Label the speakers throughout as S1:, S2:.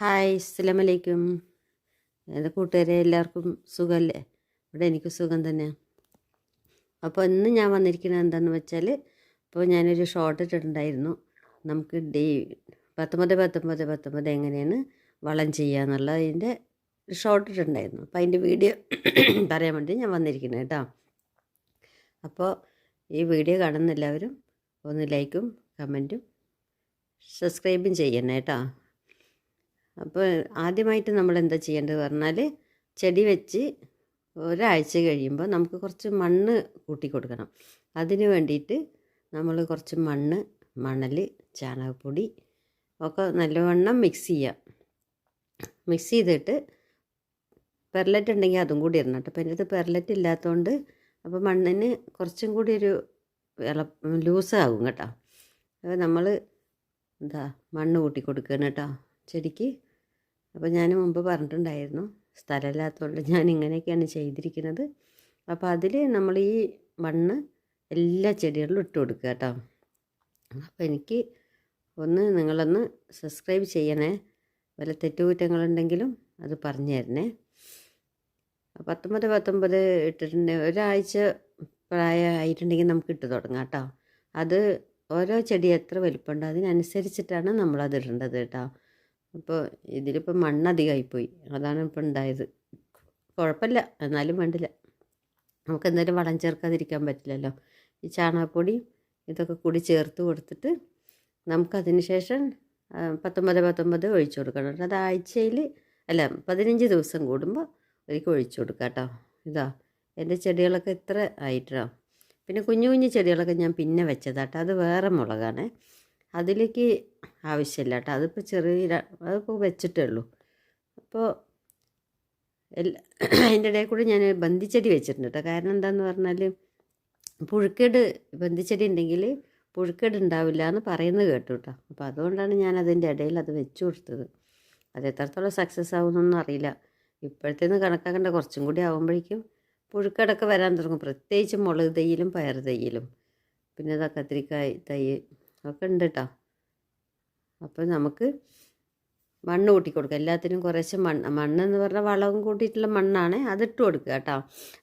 S1: Hi അസ്സലാമലൈക്കും. എൻ്റെ കൂട്ടുകാരെ എല്ലാവർക്കും സുഖമല്ലേ? ഇവിടെ എനിക്ക് സുഖം തന്നെയാണ്. അപ്പോൾ ഇന്ന് ഞാൻ വന്നിരിക്കുന്നത് എന്താണെന്ന് വെച്ചാൽ, ഇപ്പോൾ ഞാനൊരു ഷോർട്ട് ഇട്ടിട്ടുണ്ടായിരുന്നു. നമുക്ക് 19 എങ്ങനെയാണ് വളം ചെയ്യുക എന്നുള്ളതിൻ്റെ ഷോർട്ട് ഇട്ടിട്ടുണ്ടായിരുന്നു. അപ്പോൾ അതിൻ്റെ വീഡിയോ പറയാൻ വേണ്ടി ഞാൻ വന്നിരിക്കുന്നത് കേട്ടോ. അപ്പോൾ ഈ വീഡിയോ കാണുന്ന എല്ലാവരും ഒന്ന് ലൈക്കും കമൻറ്റും സബ്സ്ക്രൈബും ചെയ്യണേ കേട്ടോ. അപ്പോൾ ആദ്യമായിട്ട് നമ്മൾ എന്താ ചെയ്യേണ്ടത് പറഞ്ഞാൽ, ചെടി വെച്ച് ഒരാഴ്ച കഴിയുമ്പോൾ നമുക്ക് കുറച്ച് മണ്ണ് കൂട്ടി കൊടുക്കണം. അതിന് വേണ്ടിയിട്ട് നമ്മൾ കുറച്ച് മണൽ, ചാണകപ്പൊടി ഒക്കെ നല്ലവണ്ണം മിക്സ് ചെയ്യാം. മിക്സ് ചെയ്തിട്ട് പെർലറ്റ് ഉണ്ടെങ്കിൽ അതും കൂടി ഇടണം കേട്ടോ. അപ്പോൾ എൻ്റെ അടുത്ത് പെർലറ്റ് ഇല്ലാത്തതുകൊണ്ട് അപ്പോൾ മണ്ണിന് കുറച്ചും കൂടി ഒരു ലൂസാകും കേട്ടോ. അപ്പോൾ നമ്മൾ മണ്ണ് കൂട്ടി കൊടുക്കണം കേട്ടോ ചെടിക്ക്. അപ്പോൾ ഞാൻ മുമ്പ് പറഞ്ഞിട്ടുണ്ടായിരുന്നു, സ്ഥലമില്ലാത്തതുകൊണ്ട് ഞാൻ ഇങ്ങനെയൊക്കെയാണ് ചെയ്തിരിക്കുന്നത്. അപ്പോൾ അതിൽ നമ്മൾ ഈ മണ്ണ് എല്ലാ ചെടികളിലും ഇട്ട് കൊടുക്കുക കേട്ടോ. അപ്പോൾ എനിക്ക് നിങ്ങളൊന്ന് സബ്സ്ക്രൈബ് ചെയ്യണേ. വല്ല തെറ്റുകുറ്റങ്ങളുണ്ടെങ്കിലും അത് പറഞ്ഞു തരണേ. 19 ഇട്ടിട്ടുണ്ടെങ്കിൽ ഒരാഴ്ച പ്രായമായിട്ടുണ്ടെങ്കിൽ നമുക്ക് ഇട്ട് തുടങ്ങാം കേട്ടോ. അത് ഓരോ ചെടി എത്ര വലിപ്പമുണ്ടോ അതിനനുസരിച്ചിട്ടാണ് നമ്മളത് ഇടേണ്ടത് കേട്ടോ. അപ്പോൾ ഇതിലിപ്പോൾ മണ്ണധികമായിപ്പോയി, അതാണ് ഇപ്പോൾ ഉണ്ടായത്. കുഴപ്പമില്ല, എന്നാലും വേണ്ടില്ല. നമുക്ക് എന്തായാലും വളം ചേർക്കാതിരിക്കാൻ പറ്റില്ലല്ലോ. ഈ ചാണകപ്പൊടി ഇതൊക്കെ കൂടി ചേർത്ത് കൊടുത്തിട്ട് നമുക്കതിന് ശേഷം 19 ഒഴിച്ചു കൊടുക്കണം. അത് ആഴ്ചയിൽ 15 ദിവസം കൂടുമ്പോൾ ഒരിക്കൽ ഒഴിച്ചു കൊടുക്കാം കേട്ടോ. എൻ്റെ ചെടികളൊക്കെ ഇത്ര ആയിട്ടോ. പിന്നെ കുഞ്ഞു കുഞ്ഞു ചെടികളൊക്കെ ഞാൻ പിന്നെ വെച്ചതാട്ടോ. അത് വേറെ മുളകാണ്, അതിലേക്ക് ആവശ്യമില്ല കേട്ടോ. അതിപ്പോൾ അതിപ്പോൾ വെച്ചിട്ടേ ഉള്ളൂ. അപ്പോൾ അതിൻ്റെ ഇടയിൽ കൂടി ഞാൻ ബന്ദിച്ചെടി വെച്ചിട്ടുണ്ട് കേട്ടോ. കാരണം എന്താണെന്ന് പറഞ്ഞാൽ, പുഴുക്കേട് ബന്ദിച്ചെടി ഉണ്ടെങ്കിൽ പുഴുക്കേട് ഉണ്ടാവില്ല എന്ന് പറയുന്നത് കേട്ടു കേട്ടോ. അപ്പോൾ അതുകൊണ്ടാണ് ഞാൻ അതിൻ്റെ ഇടയിൽ അത് വെച്ച് കൊടുത്തത്. അത് എത്രത്തോളം സക്സസ് ആവുമെന്നൊന്നും അറിയില്ല. ഇപ്പോഴത്തേന്ന് കണക്കാക്കേണ്ട, കുറച്ചും കൂടി ആകുമ്പോഴേക്കും പുഴുക്കേടൊക്കെ വരാൻ തുടങ്ങും. പ്രത്യേകിച്ച് മുളക് തൈയിലും പയർ തൈയിലും പിന്നെ കത്തിരിക്കായ തൈ ഒക്കെ ഉണ്ട് കേട്ടോ. അപ്പോൾ നമുക്ക് മണ്ണ് കൂട്ടി കൊടുക്കുക. എല്ലാത്തിനും കുറേശ്ശെ മണ്ണെന്ന് പറഞ്ഞാൽ വളവും കൂട്ടിയിട്ടുള്ള മണ്ണാണ്, അതിട്ട് കൊടുക്കുക കേട്ടോ.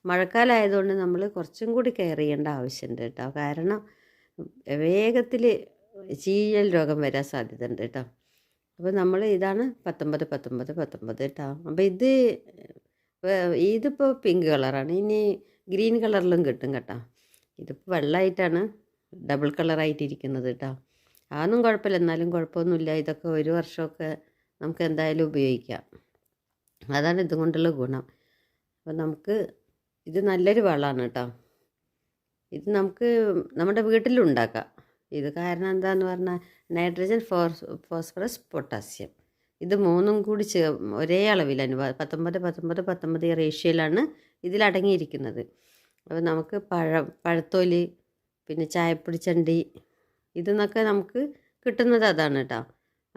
S1: മഴക്കാലമായതുകൊണ്ട് നമ്മൾ കുറച്ചും കൂടി കെയർ ചെയ്യേണ്ട ആവശ്യമുണ്ട് കേട്ടോ. കാരണം വേഗത്തിൽ ചീയൽ രോഗം വരാൻ സാധ്യതയുണ്ട് കേട്ടോ. അപ്പോൾ നമ്മൾ ഇതാണ് 19 കേട്ടോ. അപ്പോൾ ഇതിപ്പോൾ പിങ്ക് കളറാണ്. ഇനി ഗ്രീൻ കളറിലും കിട്ടും കേട്ടോ. ഇതിപ്പോൾ വെള്ളമായിട്ടാണ് ഡബിൾ കളറായിട്ടിരിക്കുന്നത് കേട്ടോ. അതൊന്നും കുഴപ്പമില്ല, എന്നാലും കുഴപ്പമൊന്നുമില്ല. ഇതൊക്കെ ഒരു വർഷമൊക്കെ നമുക്ക് എന്തായാലും ഉപയോഗിക്കാം. അതാണ് ഇതുകൊണ്ടുള്ള ഗുണം. അപ്പോൾ നമുക്ക് ഇത് നല്ലൊരു വളമാണ് കേട്ടോ. ഇത് നമുക്ക് നമ്മുടെ വീട്ടിലുണ്ടാക്കാം. ഇത് കാരണം എന്താണെന്ന് പറഞ്ഞാൽ, നൈട്രജൻ, ഫോസ്ഫറസ്, പൊട്ടാസ്യം ഇത് മൂന്നും കൂടി ഒരേ അളവിലാണ് 19 റേഷ്യോയിലാണ് ഇതിലടങ്ങിയിരിക്കുന്നത്. അപ്പോൾ നമുക്ക് പഴത്തോല്, പിന്നെ ചായപ്പൊടിച്ചണ്ടി ഇതെന്നൊക്കെ നമുക്ക് കിട്ടുന്നത് അതാണ് കേട്ടോ.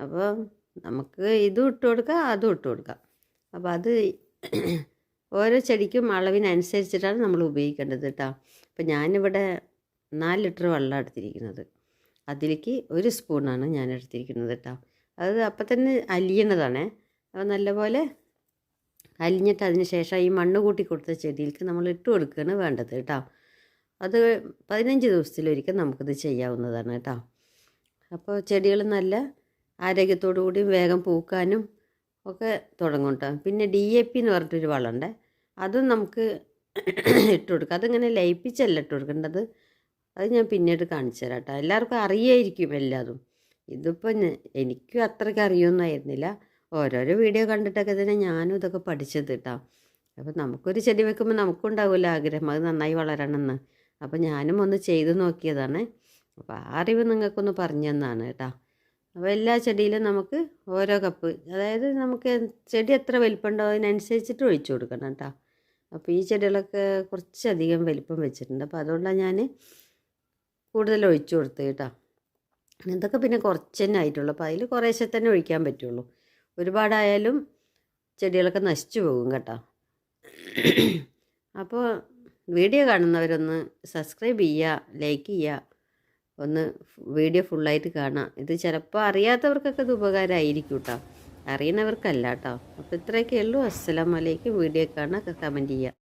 S1: അപ്പോൾ നമുക്ക് ഇതും ഇട്ട് കൊടുക്കാം, അതും ഇട്ട് കൊടുക്കാം. അപ്പോൾ അത് ഓരോ ചെടിക്കും അളവിനനുസരിച്ചിട്ടാണ് നമ്മൾ ഉപയോഗിക്കേണ്ടത് കേട്ടോ. അപ്പോൾ ഞാനിവിടെ 4 ലിറ്റർ വെള്ളം എടുത്തിരിക്കുന്നത്. അതിലേക്ക് 1 സ്പൂണാണ് ഞാൻ എടുത്തിരിക്കുന്നത് കേട്ടോ. അത് അപ്പം തന്നെ അലിയണതാണേ. അപ്പോൾ നല്ലപോലെ അലിഞ്ഞിട്ട് അതിന് ശേഷം ഈ മണ്ണ് കൂട്ടി കൊടുത്ത ചെടിയിലേക്ക് നമ്മൾ ഇട്ട് കൊടുക്കുകയാണ് വേണ്ടത് കേട്ടോ. അത് 15 ദിവസത്തിലൊരിക്കൽ നമുക്കിത് ചെയ്യാവുന്നതാണ് കേട്ടോ. അപ്പോൾ ചെടികൾ നല്ല ആരോഗ്യത്തോടു കൂടി വേഗം പൂക്കാനും ഒക്കെ തുടങ്ങും കേട്ടോ. പിന്നെ DAP എന്ന് പറഞ്ഞിട്ടൊരു വളമുണ്ട്, അതും നമുക്ക് ഇട്ട് കൊടുക്കാം. അതിങ്ങനെ ലയിപ്പിച്ചല്ല ഇട്ട് കൊടുക്കേണ്ടത്, അത് ഞാൻ പിന്നീട് കാണിച്ചു തരാം കേട്ടോ. എല്ലാവർക്കും അറിയായിരിക്കും എല്ലാതും. ഇതിപ്പോൾ എനിക്കും അത്രയ്ക്ക് അറിയുമെന്നായിരുന്നില്ല. ഓരോരോ വീഡിയോ കണ്ടിട്ടൊക്കെ തന്നെ ഞാനും ഇതൊക്കെ പഠിച്ചത് കേട്ടോ. അപ്പോൾ നമുക്കൊരു ചെടി വെക്കുമ്പോൾ നമുക്കുണ്ടാവുമല്ലോ ആഗ്രഹം അത് നന്നായി വളരണമെന്ന്. അപ്പോൾ ഞാനും ഒന്ന് ചെയ്ത് നോക്കിയതാണ്. അപ്പോൾ ആ അറിവ് നിങ്ങൾക്കൊന്ന് പറഞ്ഞു തന്നാണ് കേട്ടോ. അപ്പോൾ എല്ലാ ചെടിയിലും നമുക്ക് ഓരോ കപ്പ്, അതായത് നമുക്ക് ചെടി എത്ര വലിപ്പമുണ്ടോ അതിനനുസരിച്ചിട്ട് ഒഴിച്ചു കൊടുക്കണം കേട്ടോ. അപ്പോൾ ഈ ചെടികളൊക്കെ കുറച്ചധികം വലിപ്പം വെച്ചിട്ടുണ്ട്. അപ്പോൾ അതുകൊണ്ടാണ് ഞാൻ കൂടുതൽ ഒഴിച്ചു കൊടുത്തത് കേട്ടോ. ഇതൊക്കെ പിന്നെ കുറച്ച് തന്നെ ആയിട്ടുള്ളൂ. അപ്പോൾ അതിൽ കുറേശ്ശെ തന്നെ ഒഴിക്കാൻ പറ്റുള്ളൂ. ഒരുപാടായാലും ചെടികളൊക്കെ നശിച്ചു പോകും കേട്ടോ. അപ്പോൾ വീഡിയോ കാണുന്നവരൊന്ന് സബ്സ്ക്രൈബ് ചെയ്യുക, ലൈക്ക് ചെയ്യുക, ഒന്ന് വീഡിയോ ഫുള്ളായിട്ട് കാണാം. ഇത് ചിലപ്പോൾ അറിയാത്തവർക്കൊക്കെ ഇത് ഉപകാരമായിരിക്കും കേട്ടോ. അറിയുന്നവർക്കല്ല കേട്ടോ. അപ്പോൾ ഇത്രയൊക്കെ ഉള്ളൂ. അസ്സലാമു അലൈക്കും. വീഡിയോ കാണാൻ കമൻറ്റ് ചെയ്യുക.